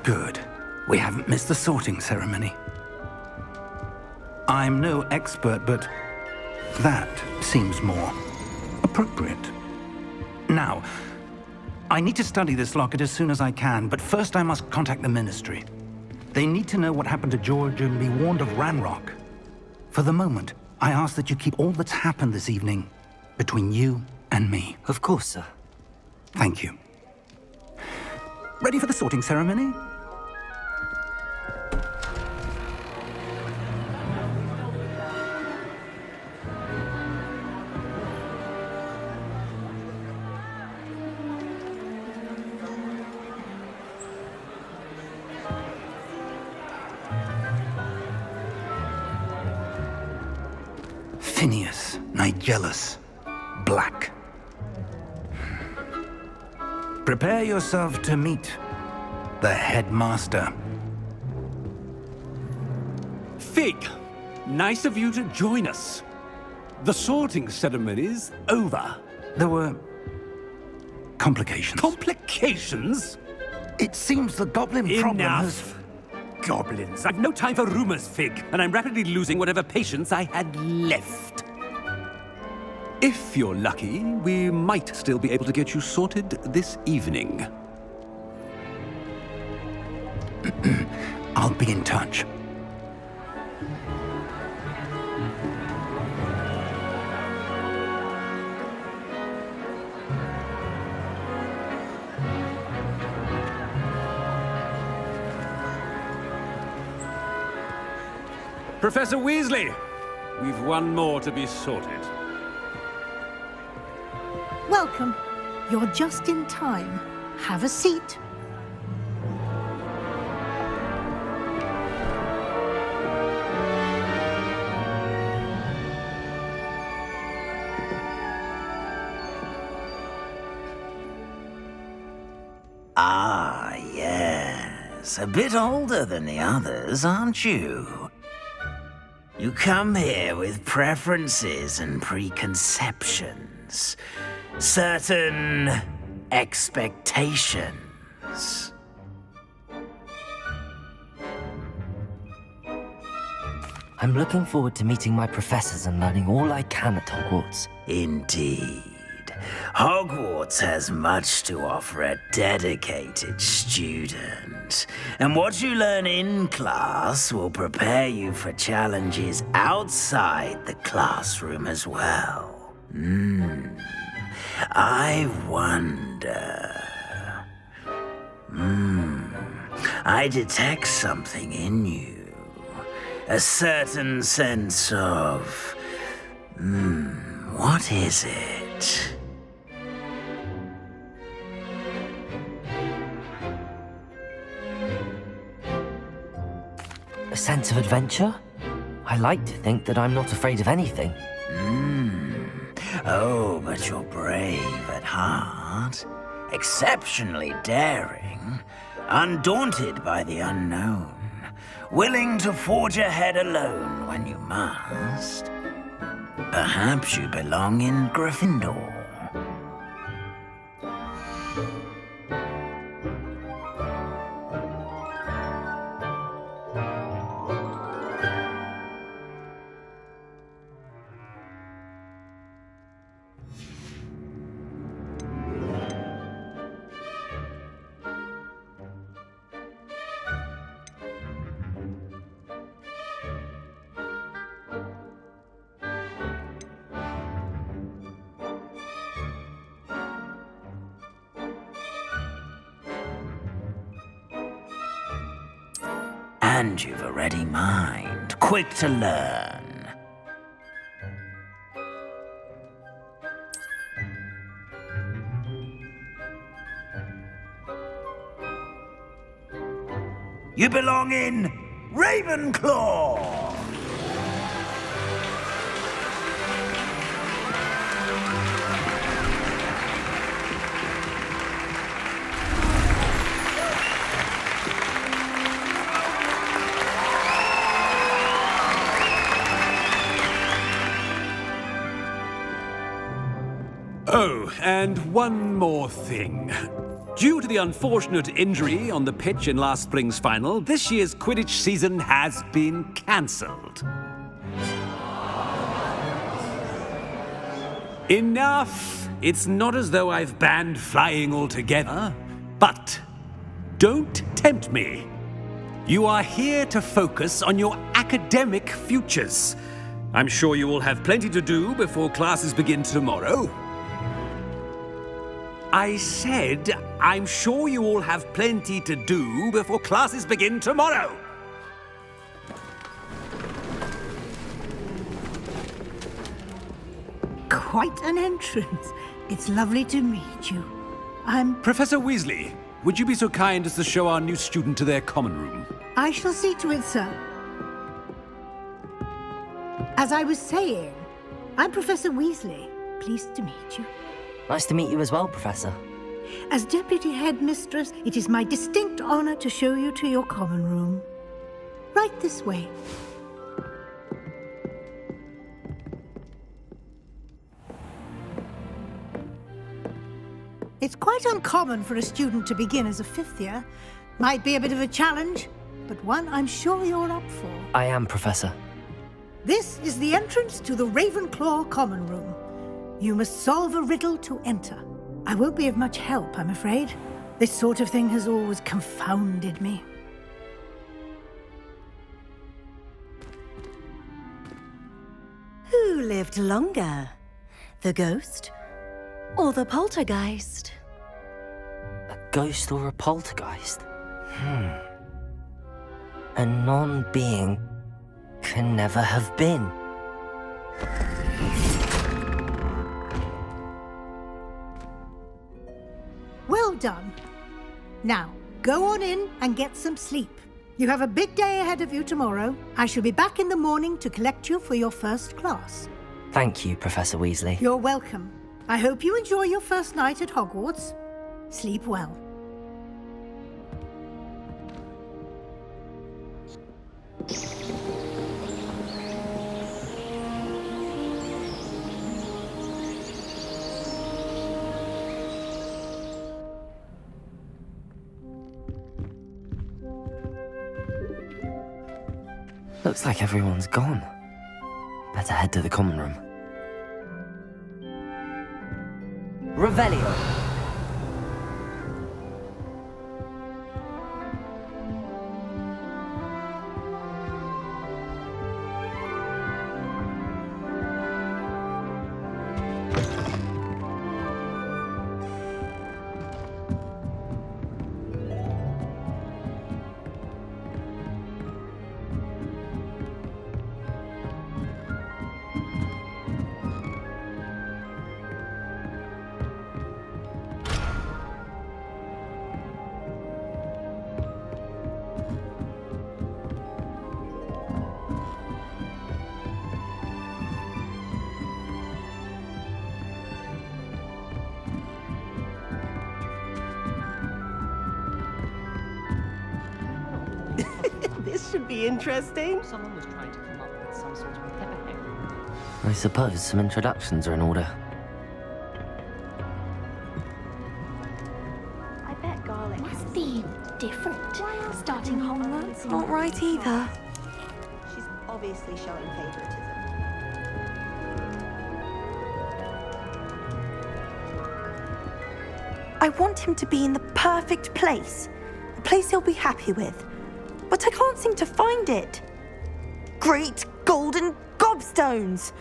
Good. We haven't missed the sorting ceremony. I'm no expert, but that seems more appropriate. Now, I need to study this locket as soon as I can, but first I must contact the Ministry. They need to know what happened to George and be warned of Ranrock. For the moment, I ask that you keep all that's happened this evening between you and me. Of course, sir. Thank you. Ready for the sorting ceremony? Phineas, Nigellus, Black. Prepare yourself to meet the headmaster. Fig, nice of you to join us. The sorting ceremony's over. There were complications. Complications? It seems the goblin problem has... Enough! Goblins. I've no time for rumors, Fig, and I'm rapidly losing whatever patience I had left. If you're lucky, we might still be able to get you sorted this evening. I'll be in touch. Professor Weasley, we've one more to be sorted. Welcome. You're just in time. Have a seat. Ah, yes. A bit older than the others, aren't you? You come here with preferences and preconceptions. Certain expectations. I'm looking forward to meeting my professors and learning all I can at Hogwarts. Indeed. Hogwarts has much to offer a dedicated student. And what you learn in class will prepare you for challenges outside the classroom as well. I wonder... I detect something in you. A certain sense of... what is it? A sense of adventure? I like to think that I'm not afraid of anything. Oh, but you're brave at heart. Exceptionally daring. Undaunted by the unknown. Willing to forge ahead alone when you must. Perhaps you belong in Gryffindor. And you've a ready mind, quick to learn. You belong in Ravenclaw! Oh, and one more thing. Due to the unfortunate injury on the pitch in last spring's final, this year's Quidditch season has been cancelled. Enough! It's not as though I've banned flying altogether, but don't tempt me. You are here to focus on your academic futures. I'm sure you will have plenty to do before classes begin tomorrow. I said, I'm sure you all have plenty to do before classes begin tomorrow. Quite an entrance. It's lovely to meet you. Professor Weasley, would you be so kind as to show our new student to their common room? I shall see to it, sir. As I was saying, I'm Professor Weasley. Pleased to meet you. Nice to meet you as well, Professor. As Deputy Headmistress, it is my distinct honor to show you to your common room. Right this way. It's quite uncommon for a student to begin as a fifth year. Might be a bit of a challenge, but one I'm sure you're up for. I am, Professor. This is the entrance to the Ravenclaw Common Room. You must solve a riddle to enter. I won't be of much help, I'm afraid. This sort of thing has always confounded me. Who lived longer? The ghost or the poltergeist? A ghost or a poltergeist? A non-being can never have been. Well done. Now, go on in and get some sleep. You have a big day ahead of you tomorrow. I shall be back in the morning to collect you for your first class. Thank you, Professor Weasley. You're welcome. I hope you enjoy your first night at Hogwarts. Sleep well. Looks like everyone's gone. Better head to the common room. Revelio. This should be interesting. Someone was trying to come up with some sort of clever hack. I suppose some introductions are in order. I bet garlic must be different. Starting That's not right either. She's obviously showing favoritism. I want him to be in the perfect place. A place he'll be happy with. But I can't seem to find it. Great golden gobstones!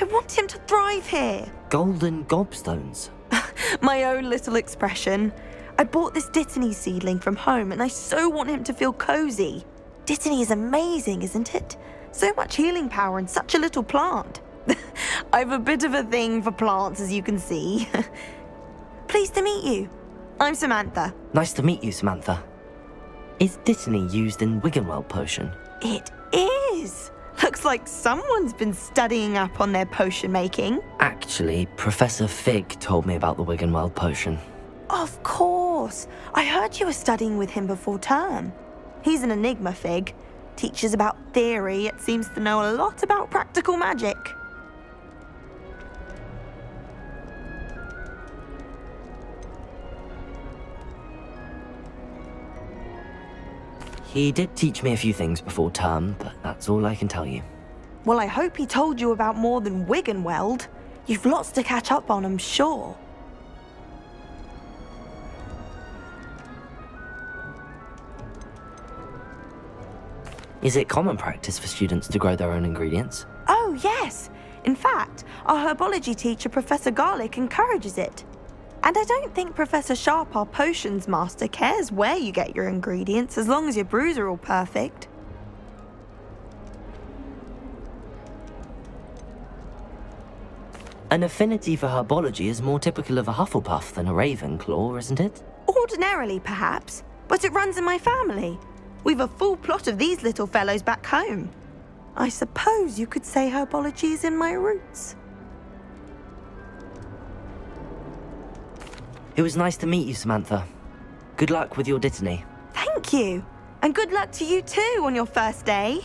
I want him to thrive here. Golden gobstones. My own little expression. I bought this Dittany seedling from home and I so want him to feel cozy. Dittany is amazing, isn't it? So much healing power in such a little plant. I have a bit of a thing for plants, as you can see. Pleased to meet you. I'm Samantha. Nice to meet you, Samantha. Is Dittany used in Wiggenweld potion? It is. Looks like someone's been studying up on their potion making. Actually, Professor Fig told me about the Wiggenweld potion. Of course. I heard you were studying with him before term. He's an enigma, Fig. Teaches about theory, yet seems to know a lot about practical magic. He did teach me a few things before term, but that's all I can tell you. Well, I hope he told you about more than Wiggenweld. You've lots to catch up on, I'm sure. Is it common practice for students to grow their own ingredients? Oh, yes. In fact, our herbology teacher, Professor Garlick, encourages it. And I don't think Professor Sharp, our potions master, cares where you get your ingredients as long as your brews are all perfect. An affinity for herbology is more typical of a Hufflepuff than a Ravenclaw, isn't it? Ordinarily, perhaps, but it runs in my family. We've a full plot of these little fellows back home. I suppose you could say herbology is in my roots. It was nice to meet you, Samantha. Good luck with your dittany. Thank you. And good luck to you too on your first day.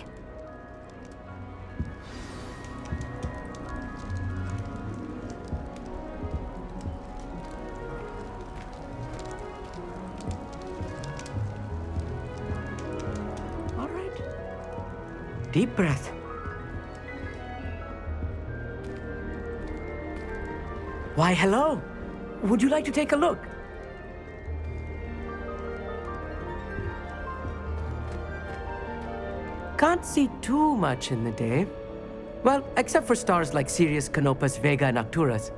All right. Deep breath. Why, hello. Would you like to take a look? Can't see too much in the day. Well, except for stars like Sirius, Canopus, Vega, and Arcturus.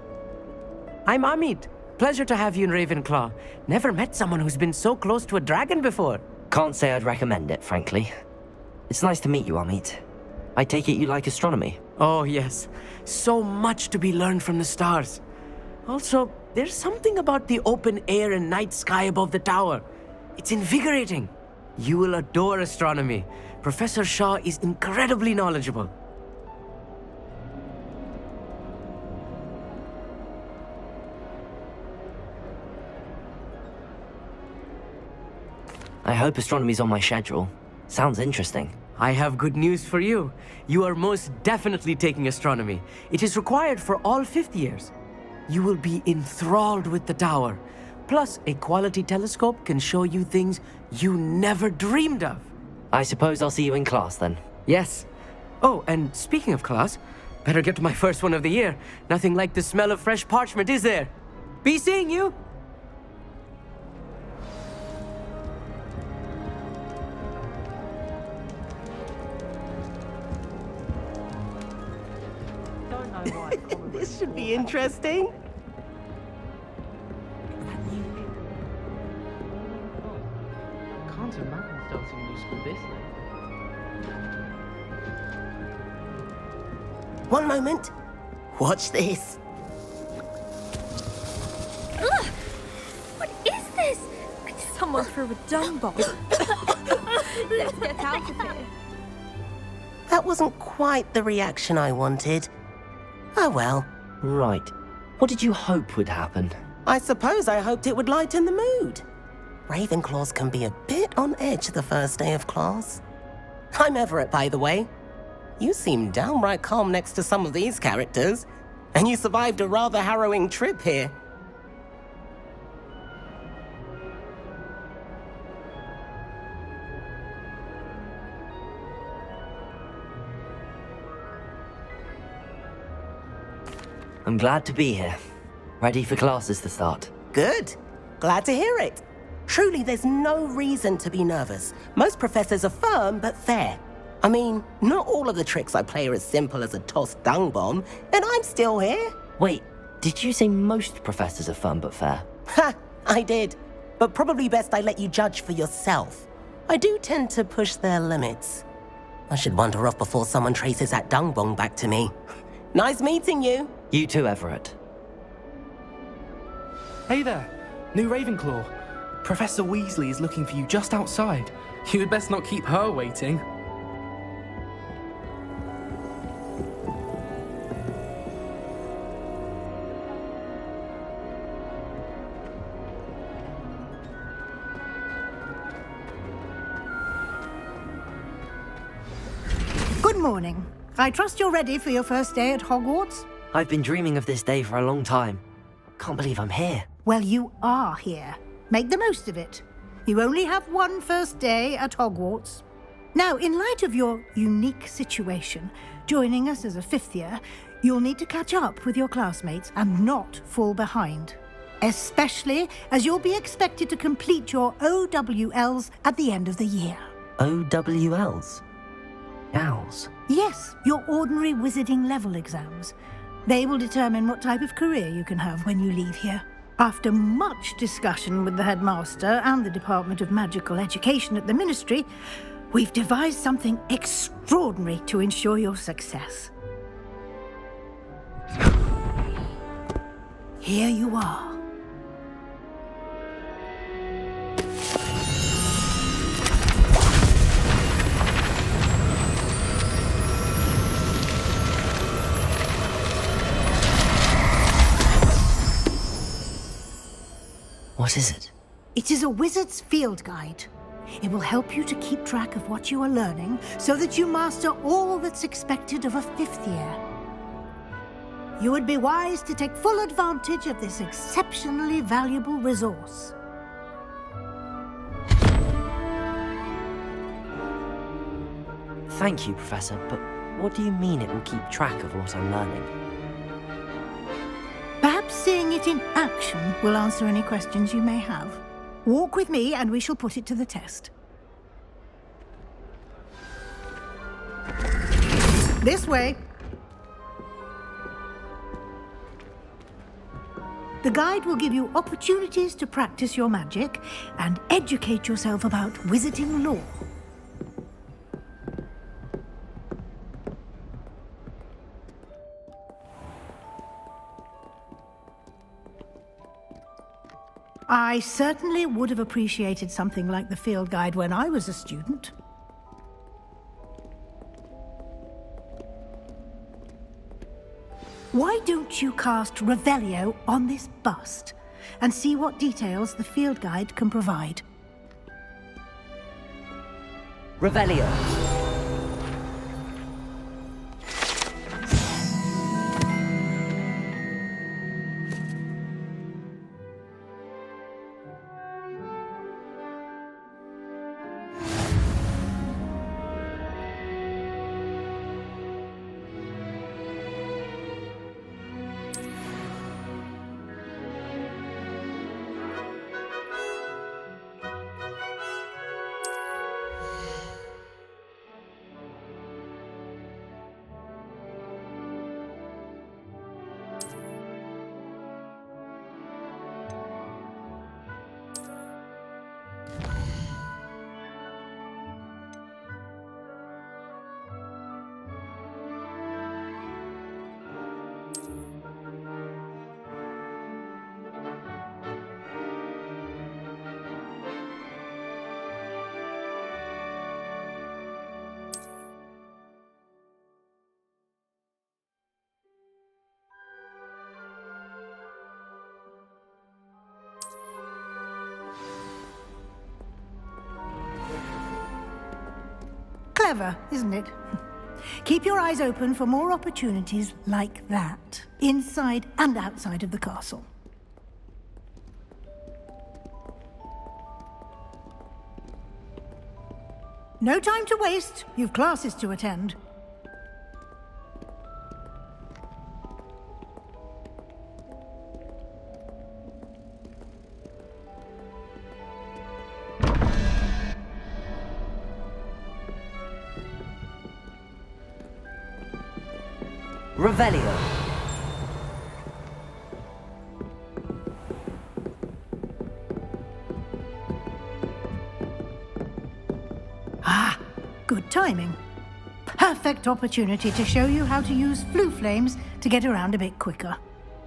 I'm Amit. Pleasure to have you in Ravenclaw. Never met someone who's been so close to a dragon before. Can't say I'd recommend it, frankly. It's nice to meet you, Amit. I take it you like astronomy? Oh, yes. So much to be learned from the stars. Also, there's something about the open air and night sky above the tower. It's invigorating. You will adore astronomy. Professor Shaw is incredibly knowledgeable. I hope astronomy's on my schedule. Sounds interesting. I have good news for you. You are most definitely taking astronomy. It is required for all fifth years. You will be enthralled with the tower. Plus, a quality telescope can show you things you never dreamed of. I suppose I'll see you in class then. Yes. Oh, and speaking of class, better get to my first one of the year. Nothing like the smell of fresh parchment, is there? Be seeing you! Don't know why. This should be interesting. Can't imagine starting new school this late. One moment. Watch this. Ugh! What is this? Someone threw a dung bomb. Let's get out of here. That wasn't quite the reaction I wanted. Oh well. Right. What did you hope would happen? I suppose I hoped it would lighten the mood. Ravenclaws can be a bit on edge the first day of class. I'm Everett, by the way. You seem downright calm next to some of these characters, and you survived a rather harrowing trip here. I'm glad to be here. Ready for classes to start. Good. Glad to hear it. Truly, there's no reason to be nervous. Most professors are firm but fair. I mean, not all of the tricks I play are as simple as a tossed dung bomb, and I'm still here. Wait, did you say most professors are firm but fair? Ha! I did. But probably best I let you judge for yourself. I do tend to push their limits. I should wander off before someone traces that dung bomb back to me. Nice meeting you. You too, Everett. Hey there, new Ravenclaw. Professor Weasley is looking for you just outside. You had best not keep her waiting. Good morning. I trust you're ready for your first day at Hogwarts? I've been dreaming of this day for a long time. Can't believe I'm here. Well, you are here. Make the most of it. You only have one first day at Hogwarts. Now, in light of your unique situation, joining us as a fifth year, you'll need to catch up with your classmates and not fall behind. Especially as you'll be expected to complete your OWLs at the end of the year. OWLs? Owls? Yes, your ordinary wizarding level exams. They will determine what type of career you can have when you leave here. After much discussion with the headmaster and the Department of Magical Education at the Ministry, we've devised something extraordinary to ensure your success. Here you are. What is it? It is a wizard's field guide. It will help you to keep track of what you are learning so that you master all that's expected of a fifth year. You would be wise to take full advantage of this exceptionally valuable resource. Thank you, Professor, but what do you mean it will keep track of what I'm learning? Perhaps seeing it in action will answer any questions you may have. Walk with me and we shall put it to the test. This way. The guide will give you opportunities to practice your magic and educate yourself about wizarding lore. I certainly would have appreciated something like the field guide when I was a student. Why don't you cast Revelio on this bust and see what details the field guide can provide? Revelio! Clever, isn't it? Keep your eyes open for more opportunities like that, inside and outside of the castle. No time to waste. You've classes to attend. Revelio! Ah, good timing. Perfect opportunity to show you how to use flue flames to get around a bit quicker.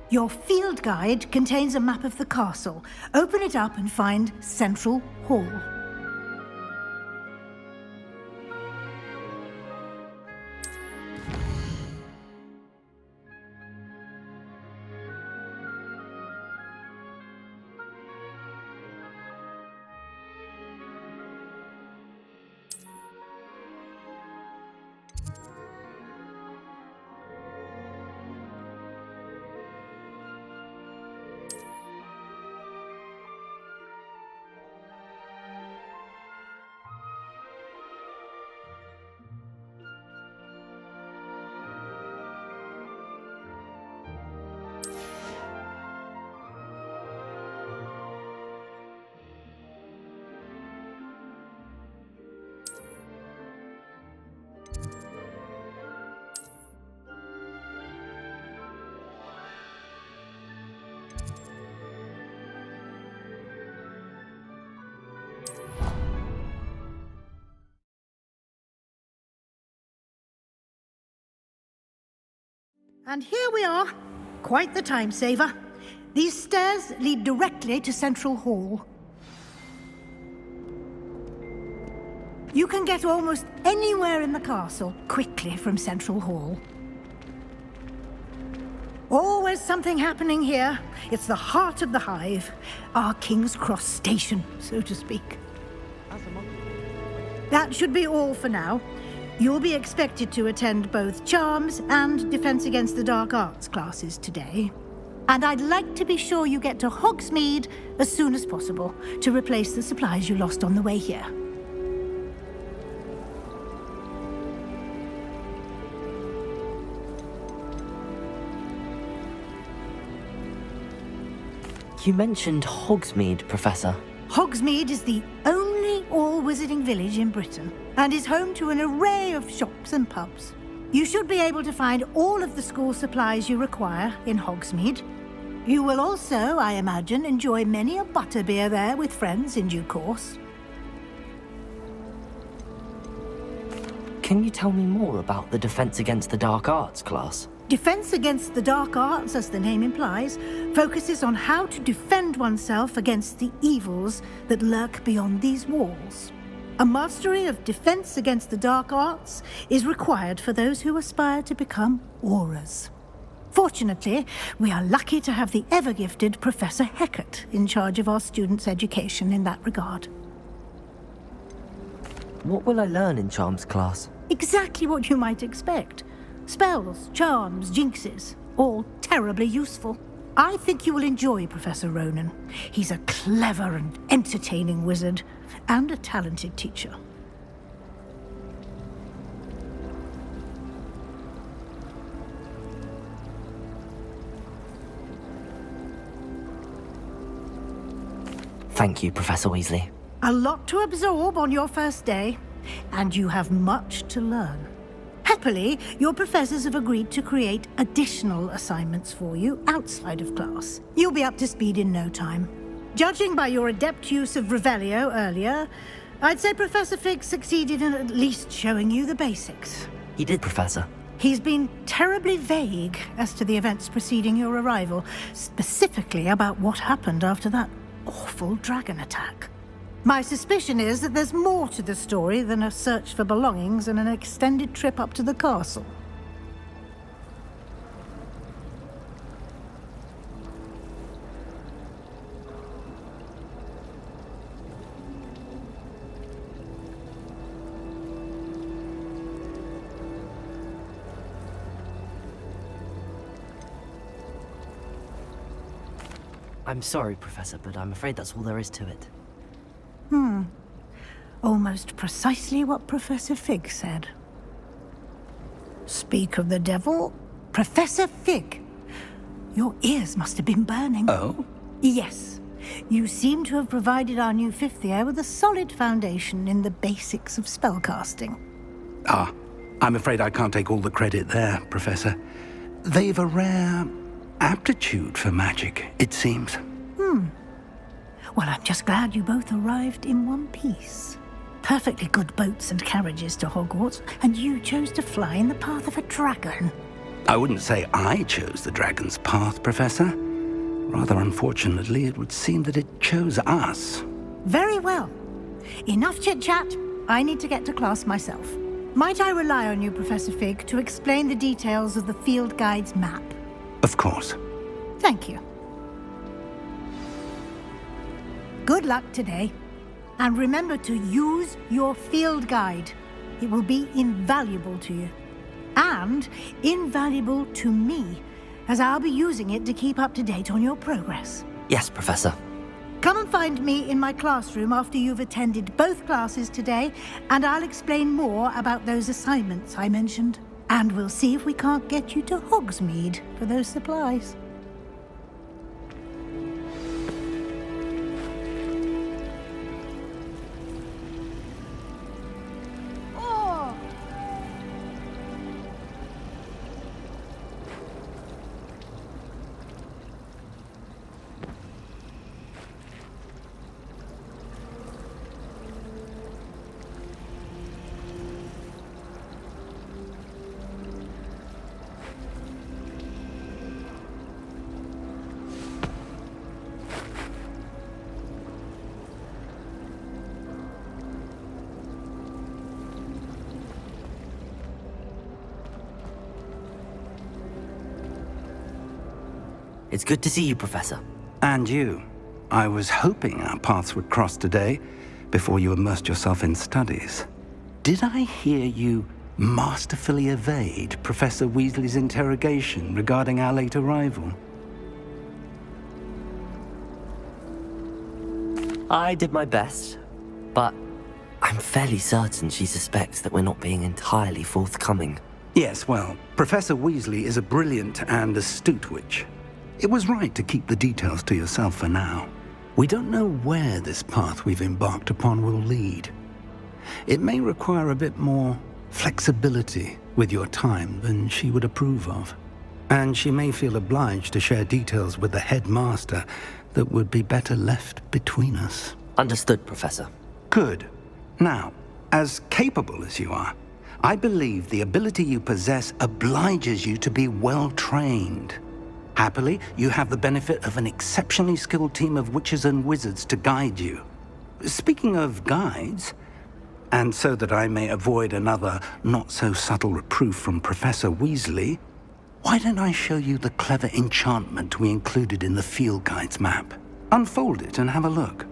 Your field guide contains a map of the castle. Open it up and find Central Hall. And here we are. Quite the time saver. These stairs lead directly to Central Hall. You can get almost anywhere in the castle quickly from Central Hall. Always something happening here. It's the heart of the hive. Our King's Cross station, so to speak. That should be all for now. You'll be expected to attend both Charms and Defense Against the Dark Arts classes today. And I'd like to be sure you get to Hogsmeade as soon as possible to replace the supplies you lost on the way here. You mentioned Hogsmeade, Professor. Hogsmeade is the only all-wizarding village in Britain and is home to an array of shops and pubs. You should be able to find all of the school supplies you require in Hogsmeade. You will also, I imagine, enjoy many a butterbeer there with friends in due course. Can you tell me more about the Defense Against the Dark Arts class? Defense Against the Dark Arts, as the name implies, focuses on how to defend oneself against the evils that lurk beyond these walls. A mastery of Defense Against the Dark Arts is required for those who aspire to become Aurors. Fortunately, we are lucky to have the ever-gifted Professor Hecat in charge of our students' education in that regard. What will I learn in Charms class? Exactly what you might expect. Spells, charms, jinxes, all terribly useful. I think you will enjoy Professor Ronan. He's a clever and entertaining wizard, and a talented teacher. Thank you, Professor Weasley. A lot to absorb on your first day, and you have much to learn. Happily, your professors have agreed to create additional assignments for you outside of class. You'll be up to speed in no time. Judging by your adept use of Revelio earlier, I'd say Professor Fig succeeded in at least showing you the basics. He did, Professor. He's been terribly vague as to the events preceding your arrival, specifically about what happened after that awful dragon attack. My suspicion is that there's more to the story than a search for belongings and an extended trip up to the castle. I'm sorry, Professor, but I'm afraid that's all there is to it. Almost precisely what Professor Fig said. Speak of the devil, Professor Fig. Your ears must have been burning. Oh? Yes. You seem to have provided our new fifth year with a solid foundation in the basics of spellcasting. Ah, I'm afraid I can't take all the credit there, Professor. They've a rare aptitude for magic, it seems. Well, I'm just glad you both arrived in one piece. Perfectly good boats and carriages to Hogwarts, and you chose to fly in the path of a dragon. I wouldn't say I chose the dragon's path, Professor. Rather unfortunately, it would seem that it chose us. Very well. Enough chit-chat. I need to get to class myself. Might I rely on you, Professor Fig, to explain the details of the field guide's map? Of course. Thank you. Good luck today. And remember to use your field guide. It will be invaluable to you. And invaluable to me, as I'll be using it to keep up to date on your progress. Yes, Professor. Come and find me in my classroom after you've attended both classes today, and I'll explain more about those assignments I mentioned. And we'll see if we can't get you to Hogsmeade for those supplies. It's good to see you, Professor. And you. I was hoping our paths would cross today, before you immersed yourself in studies. Did I hear you masterfully evade Professor Weasley's interrogation regarding our late arrival? I did my best, but I'm fairly certain she suspects that we're not being entirely forthcoming. Yes, well, Professor Weasley is a brilliant and astute witch. It was right to keep the details to yourself for now. We don't know where this path we've embarked upon will lead. It may require a bit more flexibility with your time than she would approve of. And she may feel obliged to share details with the headmaster that would be better left between us. Understood, Professor. Good. Now, as capable as you are, I believe the ability you possess obliges you to be well trained. Happily, you have the benefit of an exceptionally skilled team of witches and wizards to guide you. Speaking of guides, and so that I may avoid another not-so-subtle reproof from Professor Weasley, why don't I show you the clever enchantment we included in the field guide's map? Unfold it and have a look.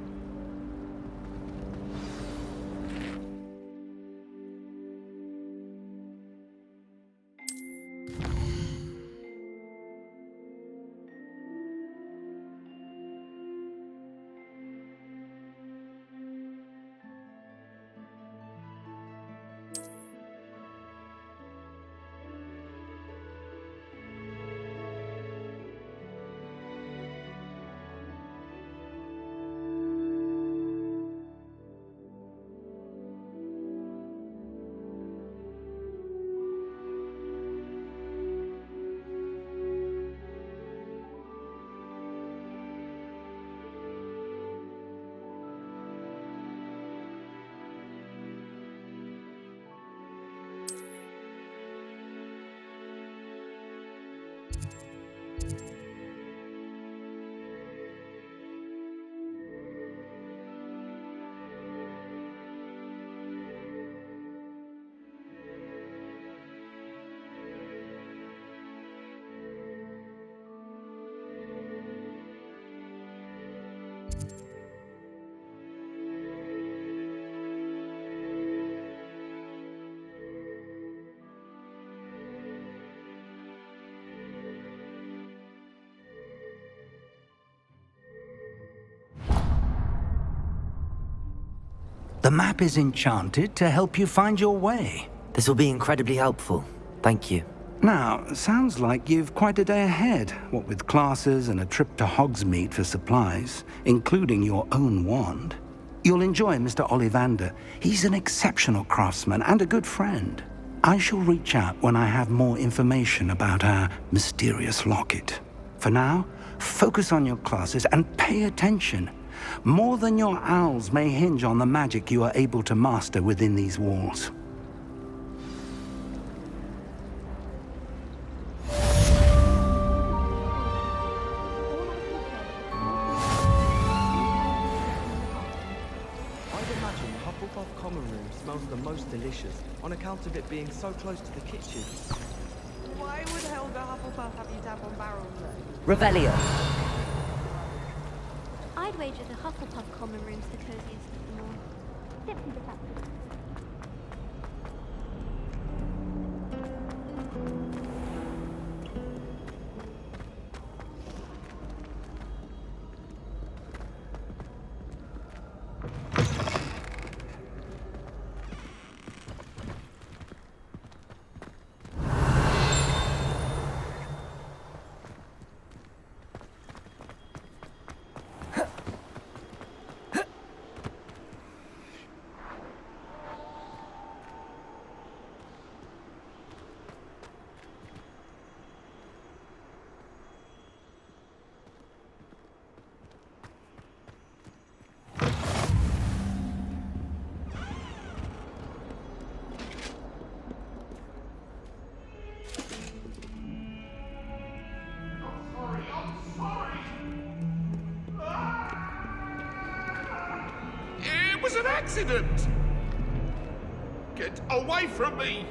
The map is enchanted to help you find your way. This will be incredibly helpful. Thank you. Now, sounds like you've quite a day ahead, what with classes and a trip to Hogsmeade for supplies, including your own wand. You'll enjoy Mr. Ollivander. He's an exceptional craftsman and a good friend. I shall reach out when I have more information about our mysterious locket. For now, focus on your classes and pay attention. More than your owls may hinge on the magic you are able to master within these walls. I'd imagine the Hufflepuff common room smells the most delicious on account of it being so close to the kitchen. Why would Helga Hufflepuff have you tap on barrels then? Revelio. I'd wager the Hufflepuff common room's the coziest of them all. Simply the fact that It was an accident! Get away from me!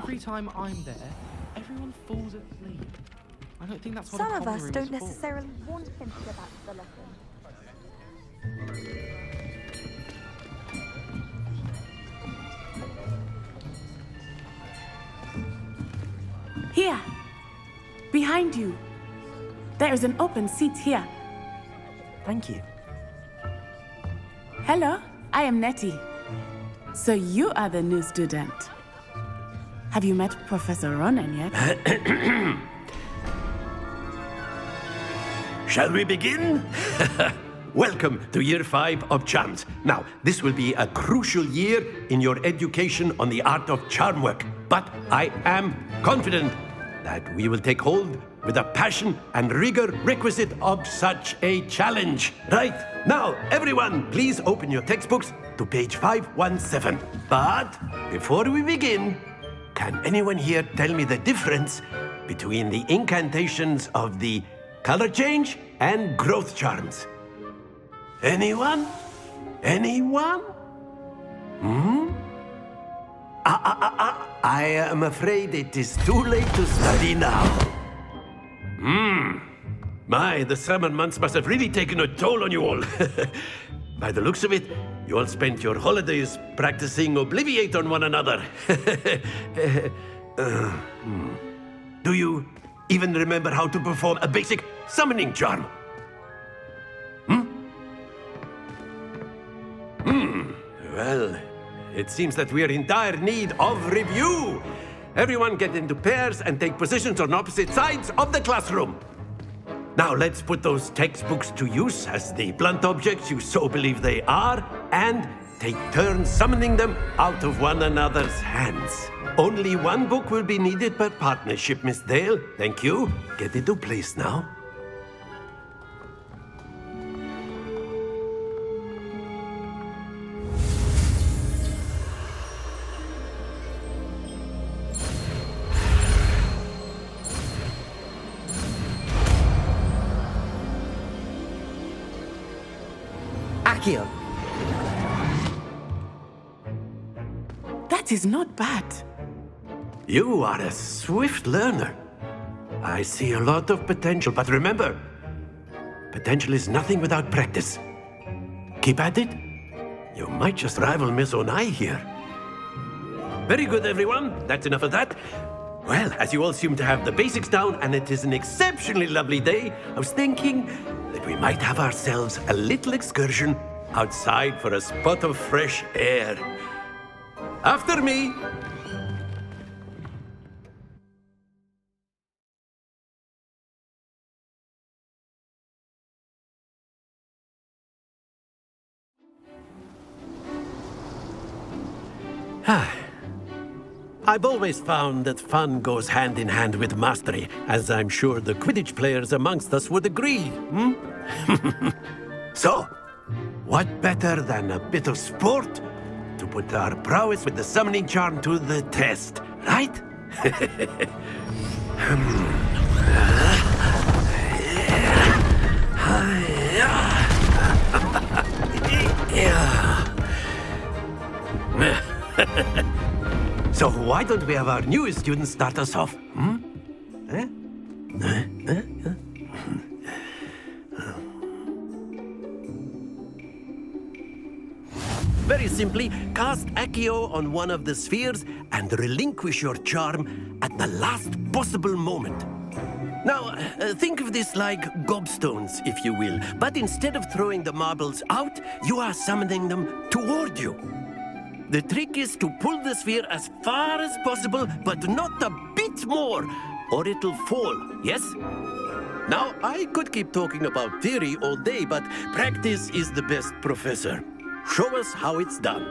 every time I'm there, everyone falls asleep. I don't think that's what Some a of common us room don't is for. necessarily want him to go back to the lesson. Here, behind you. There is an open seat here. Thank you. Hello, I am Nettie. So you are the new student. Have you met Professor Ronan yet? Shall we begin? Welcome to Year 5 of Charms. Now, this will be a crucial year in your education on the art of charm work. But I am confident that we will take hold with the passion and rigor requisite of such a challenge. Right, now, everyone, please open your textbooks to page 517. But before we begin, can anyone here tell me the difference between the incantations of the color change and growth charms? Anyone? Anyone? I am afraid it is too late to study now. My, the summer months must have really taken a toll on you all. By the looks of it, you all spent your holidays practicing Obliviate on one another. Do you even remember how to perform a basic summoning charm? Well, it seems that we are in dire need of review. Everyone get into pairs and take positions on opposite sides of the classroom. Now let's put those textbooks to use as the blunt objects you so believe they are, and take turns summoning them out of one another's hands. Only one book will be needed per partnership, Miss Dale. Thank you. Get into place now. Accio. That is not bad. You are a swift learner. I see a lot of potential, but remember, potential is nothing without practice. Keep at it. You might just rival Miss Onai here. Very good, everyone. That's enough of that. Well, as you all seem to have the basics down, and it is an exceptionally lovely day, I was thinking that we might have ourselves a little excursion outside for a spot of fresh air. After me. I've always found that fun goes hand in hand with mastery, as I'm sure the Quidditch players amongst us would agree. So, what better than a bit of sport to put our prowess with the summoning charm to the test, right? So why don't we have our newest student start us off? Very simply, cast Accio on one of the spheres and relinquish your charm at the last possible moment. Now, think of this like gobstones, if you will, but instead of throwing the marbles out, you are summoning them toward you. The trick is to pull the sphere as far as possible, but not a bit more, or it'll fall, yes? Now, I could keep talking about theory all day, but practice is the best professor. Show us how it's done.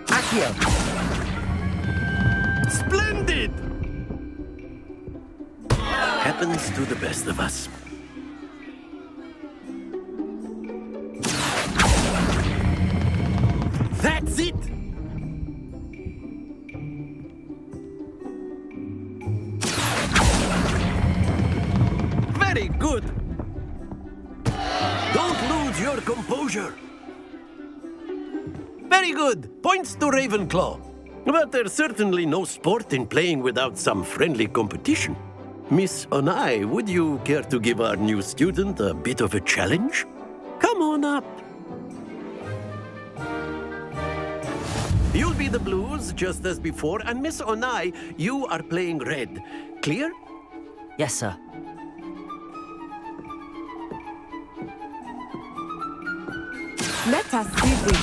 Accio. Splendid! Happens to the best of us. That's it! Very good! Don't lose your composure. Very good. Points to Ravenclaw. But there's certainly no sport in playing without some friendly competition. Miss Onai, would you care to give our new student a bit of a challenge? Come on up. You'll be the blues, just as before, and Miss Onai, you are playing red. Clear? Yes, sir. Let us see this.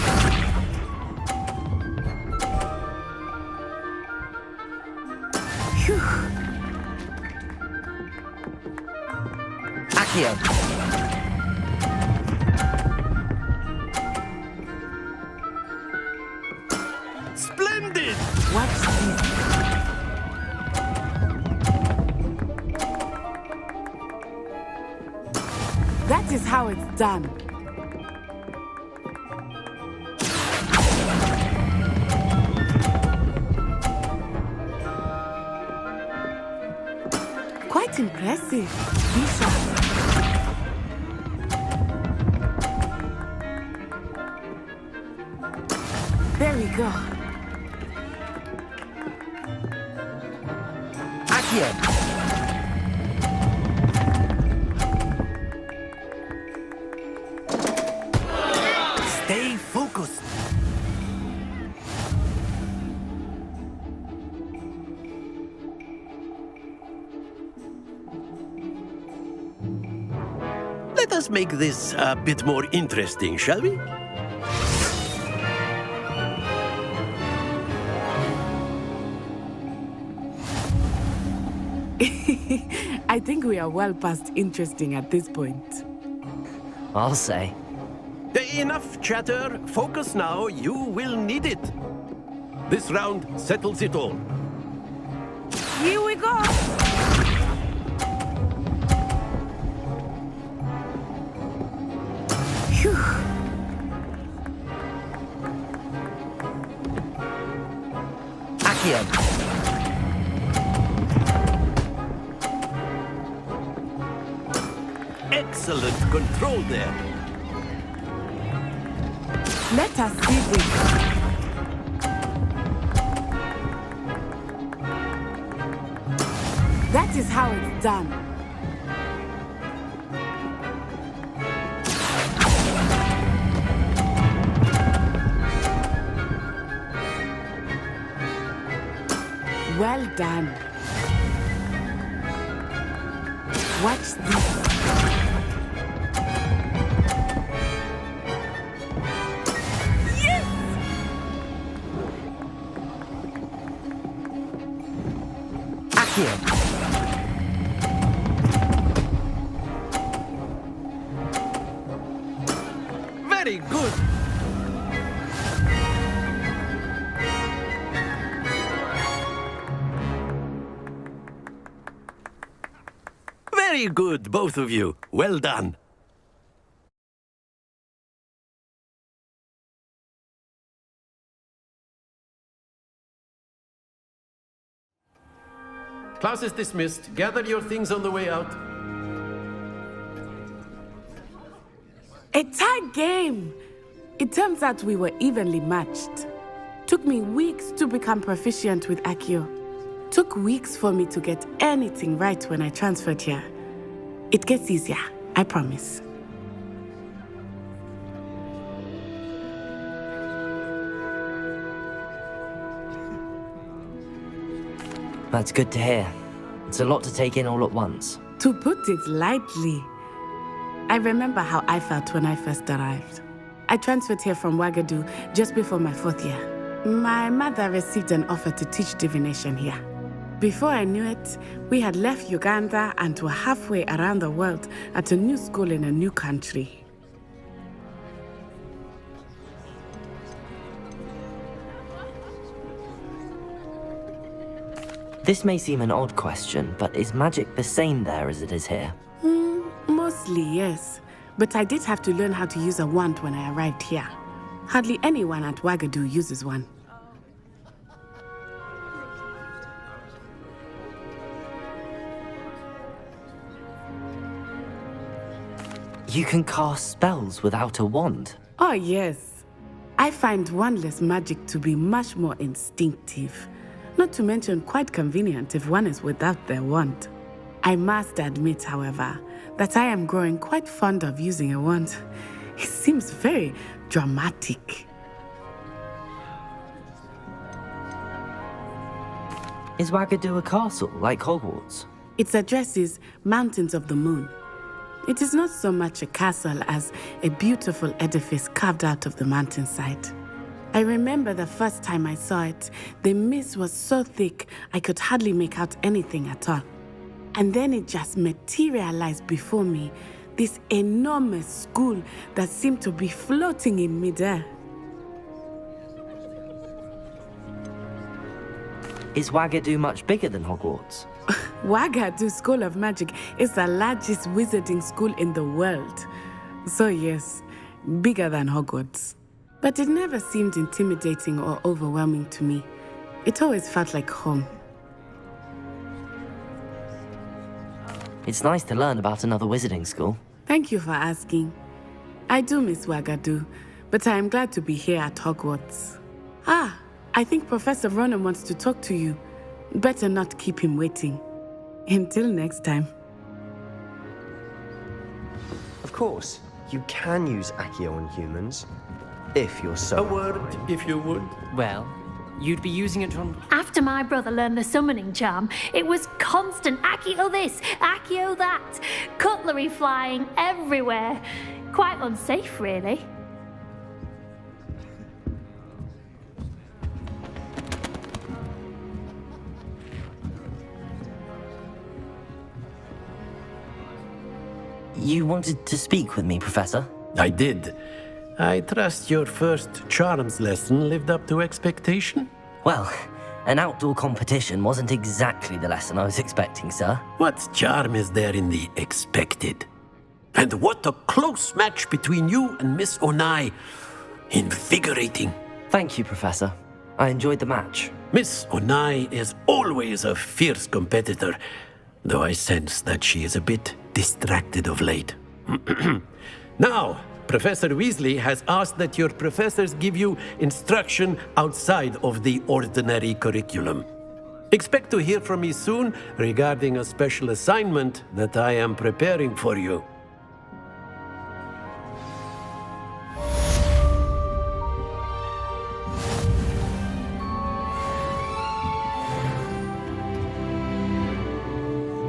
Phew. Accio. Splendid! Watch this. That is how it's done. Quite impressive. Bishop. There we go. Accio. Stay focused. Let us make this a bit more interesting, shall we? I think we are well past interesting at this point. I'll say. Enough chatter. Focus now. You will need it. This round settles it all. Here we go! Phew. Accio. Excellent control there. Let us see this. That is how it's done. Well done. Watch this. Very good. Very good, both of you. Well done. Class is dismissed. Gather your things on the way out. A tight game. It turns out we were evenly matched. Took me weeks to become proficient with Accio. Took weeks for me to get anything right when I transferred here. It gets easier, I promise. That's good to hear. It's a lot to take in all at once. To put it lightly, I remember how I felt when I first arrived. I transferred here from Ouagadougou just before my 4th year. My mother received an offer to teach divination here. Before I knew it, we had left Uganda and were halfway around the world at a new school in a new country. This may seem an odd question, but is magic the same there as it is here? Mostly, yes. But I did have to learn how to use a wand when I arrived here. Hardly anyone at Ouagadougou uses one. You can cast spells without a wand? Oh, yes. I I find wandless magic to be much more instinctive, not to mention quite convenient if one is without their wand. I must admit, however, that I am growing quite fond of using a wand. It seems very dramatic. Is Wagadu a castle, like Hogwarts? Its address is Mountains of the Moon. It is not so much a castle as a beautiful edifice carved out of the mountainside. I remember the first time I saw it, the mist was so thick I could hardly make out anything at all. And then it just materialized before me, this enormous school that seemed to be floating in midair. Is Wagadu much bigger than Hogwarts? Wagadu School of Magic is the largest wizarding school in the world. So yes, bigger than Hogwarts. But it never seemed intimidating or overwhelming to me. It always felt like home. It's nice to learn about another wizarding school. Thank you for asking. I do miss Wagadu, but I am glad to be here at Hogwarts. Ah, I think Professor Ronan wants to talk to you. Better not keep him waiting. Until next time. Of course, you can use Accio on humans, if you're so... A word, if you would. Well, you'd be using it on... After my brother learned the summoning charm, it was constant Accio this, Accio that. Cutlery flying everywhere. Quite unsafe, really. You wanted to speak with me, Professor? I did. I trust your first charms lesson lived up to expectation? Well, an outdoor competition wasn't exactly the lesson I was expecting, sir. What charm is there in the expected? And what a close match between you and Miss Onai. Invigorating. Thank you, Professor. I enjoyed the match. Miss Onai is always a fierce competitor, though I sense that she is a bit distracted of late. Now, Professor Weasley has asked that your professors give you instruction outside of the ordinary curriculum. Expect to hear from me soon regarding a special assignment that I am preparing for you.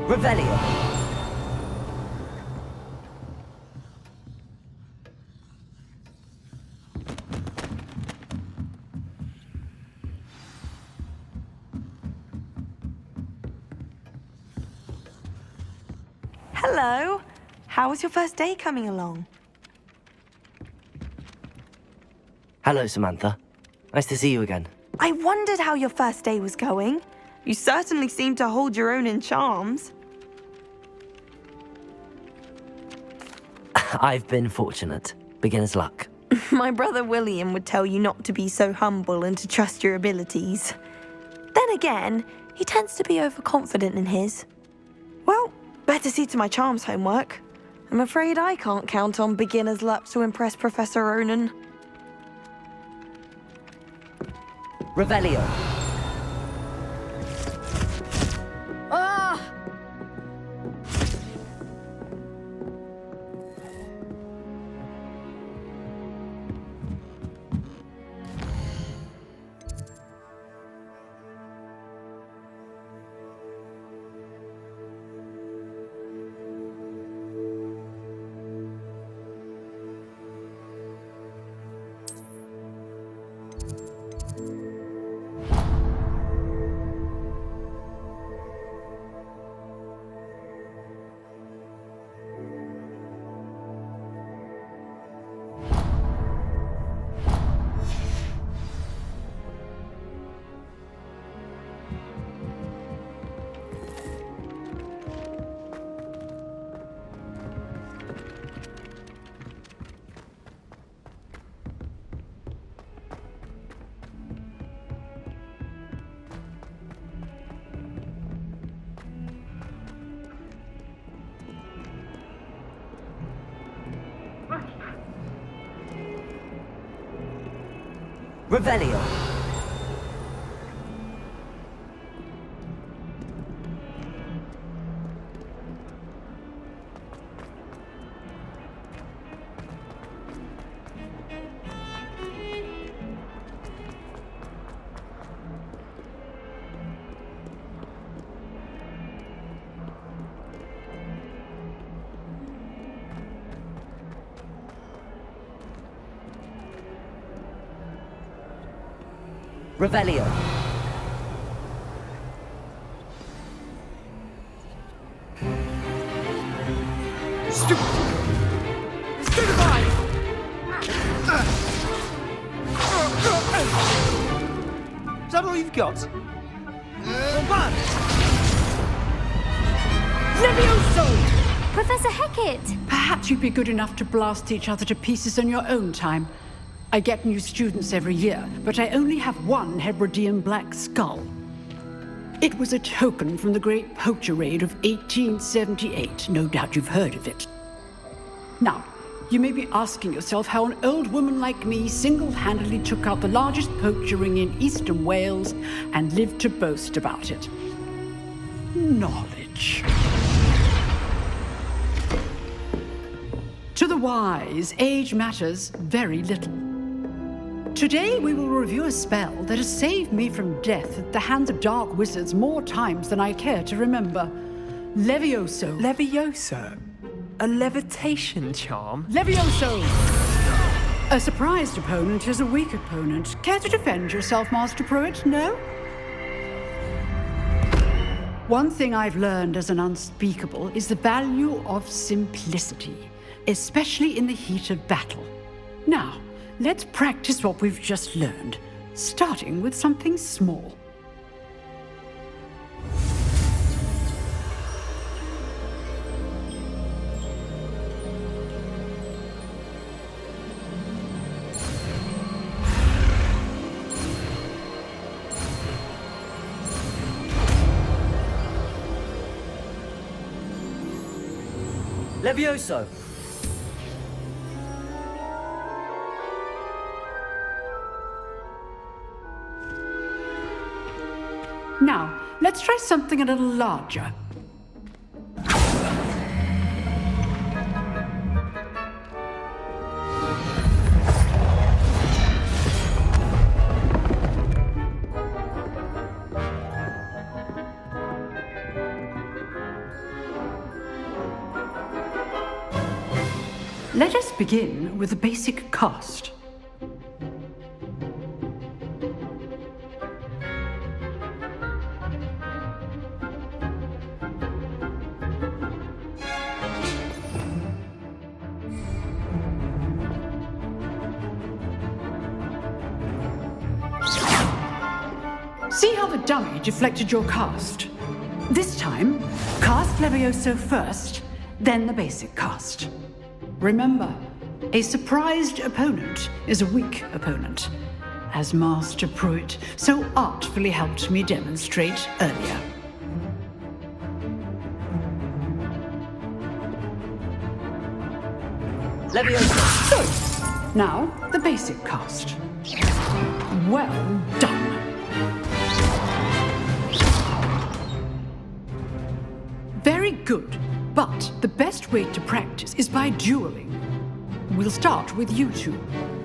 Revelio. Hello. How was your first day coming along? Hello, Samantha. Nice to see you again. I wondered how your first day was going. You certainly seem to hold your own in charms. I've been fortunate. Beginner's luck. My brother William would tell you not to be so humble and to trust your abilities. Then again, he tends to be overconfident in his. Well, better see to my charms homework. I'm afraid I can't count on beginner's luck to impress Professor Ronan. Revelio. Ah! Revelio. Revelio. Stupefy! Is that all you've got? Levioso! Professor Hecat! Perhaps you'd be good enough to blast each other to pieces on your own time. I get new students every year, but I only have one Hebridean black skull. It was a token from the Great Poacher Raid of 1878. No doubt you've heard of it. Now, you may be asking yourself how an old woman like me single-handedly took out the largest poacher ring in eastern Wales and lived to boast about it. Knowledge. To the wise, age matters very little. Today we will review a spell that has saved me from death at the hands of dark wizards more times than I care to remember. Levioso. Levioso? A levitation charm? Levioso! A surprised opponent is a weak opponent. Care to defend yourself, Master Pruitt? No? One thing I've learned as an unspeakable is the value of simplicity, especially in the heat of battle. Now, let's practice what we've just learned, starting with something small. Levioso. Now, let's try something a little larger. Let us begin with the basic cast. See how the dummy deflected your cast? This time, cast Levioso first, then the basic cast. Remember, a surprised opponent is a weak opponent, as Master Pruitt so artfully helped me demonstrate earlier. Levioso. Good. Now, the basic cast. Well done. Very good. But the best way to practice is by dueling. We'll start with you two.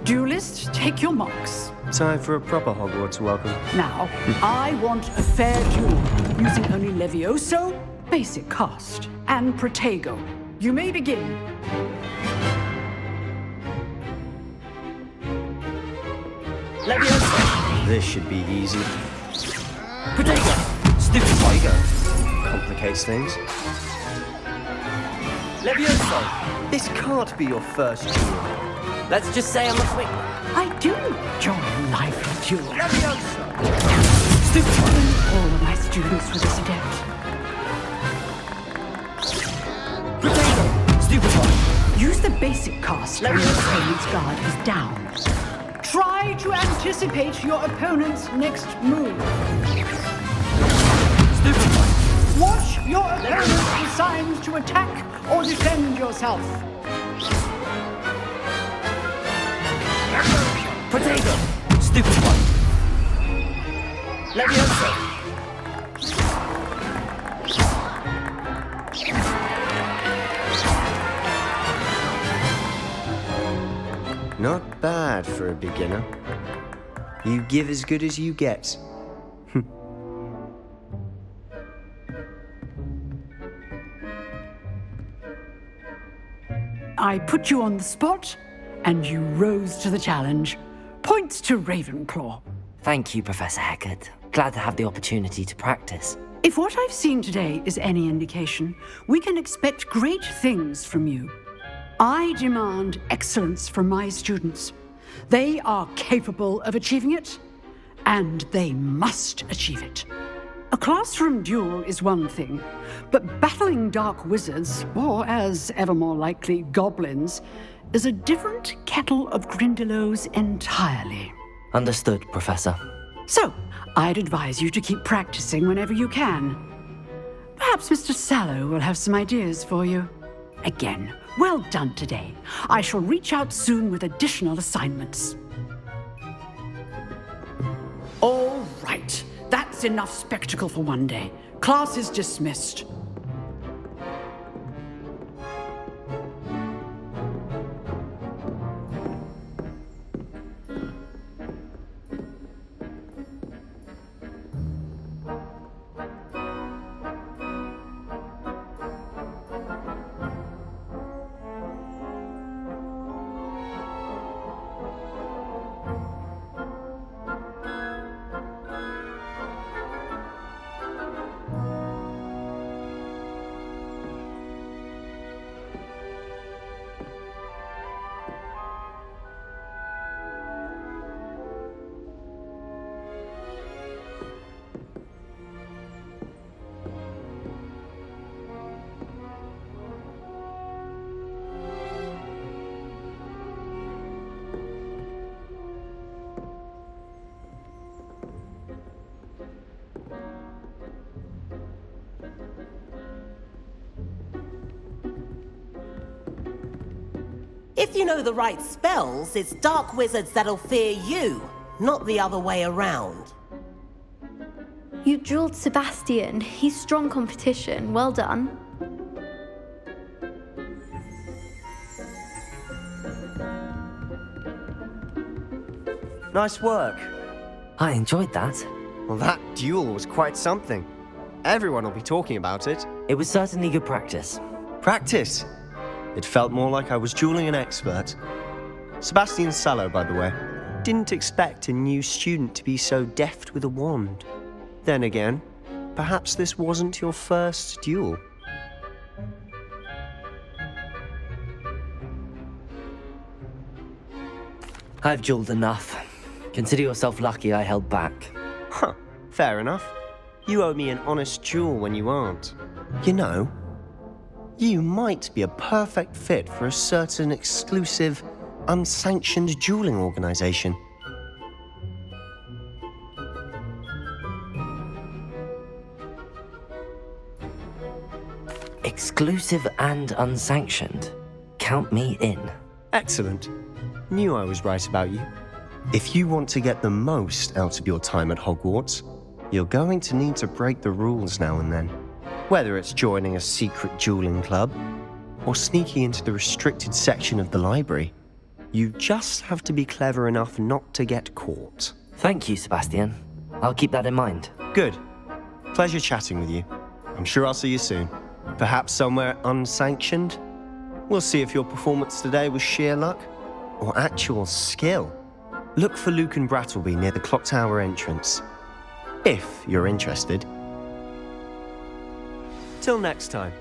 Duelists, take your marks. Time for a proper Hogwarts welcome. Now, I want a fair duel, using only Levioso, basic cast, and Protego. You may begin. Levioso. This should be easy. Protego. Stupid tiger. Complicates things. Levioso. This can't be your first duel. Let's just say I'm a quick. I do enjoy a lively duel. Levioso. Stupid. All of my students for this adept. Protego. Stupid one. Use the basic cast when your opponent's guard is down. Try to anticipate your opponent's next move. Stupid one. Watch your opponent's designs to attack or defend yourself. Protego. stupid one. Leviosa! Not bad for a beginner. You give as good as you get. I put you on the spot, and you rose to the challenge. Points to Ravenclaw. Thank you, Professor Hecat. Glad to have the opportunity to practice. If what I've seen today is any indication, we can expect great things from you. I demand excellence from my students. They are capable of achieving it, and they must achieve it. A classroom duel is one thing, but battling dark wizards, or as ever more likely, goblins, is a different kettle of Grindylows entirely. Understood, Professor. So, I'd advise you to keep practicing whenever you can. Perhaps Mr. Sallow will have some ideas for you. Again, well done today. I shall reach out soon with additional assignments. All right. That's enough spectacle for one day. Class is dismissed. If you know the right spells, it's dark wizards that'll fear you, not the other way around. You drilled Sebastian. He's strong competition. Well done. Nice work. I enjoyed that. Well, that duel was quite something. Everyone will be talking about it. It was certainly good practice. Practice? It felt more like I was dueling an expert. Sebastian Sallow, by the way. Didn't expect a new student to be so deft with a wand. Then again, perhaps this wasn't your first duel. I've dueled enough. Consider yourself lucky I held back. Huh, fair enough. You owe me an honest duel when you aren't. You know, you might be a perfect fit for a certain exclusive, unsanctioned dueling organization. Exclusive and unsanctioned. Count me in. Excellent. Knew I was right about you. If you want to get the most out of your time at Hogwarts, you're going to need to break the rules now and then. Whether it's joining a secret dueling club, or sneaking into the restricted section of the library, you just have to be clever enough not to get caught. Thank you, Sebastian. I'll keep that in mind. Good. Pleasure chatting with you. I'm sure I'll see you soon. Perhaps somewhere unsanctioned? We'll see if your performance today was sheer luck or actual skill. Look for Luke and Brattleby near the clock tower entrance, if you're interested. Till next time.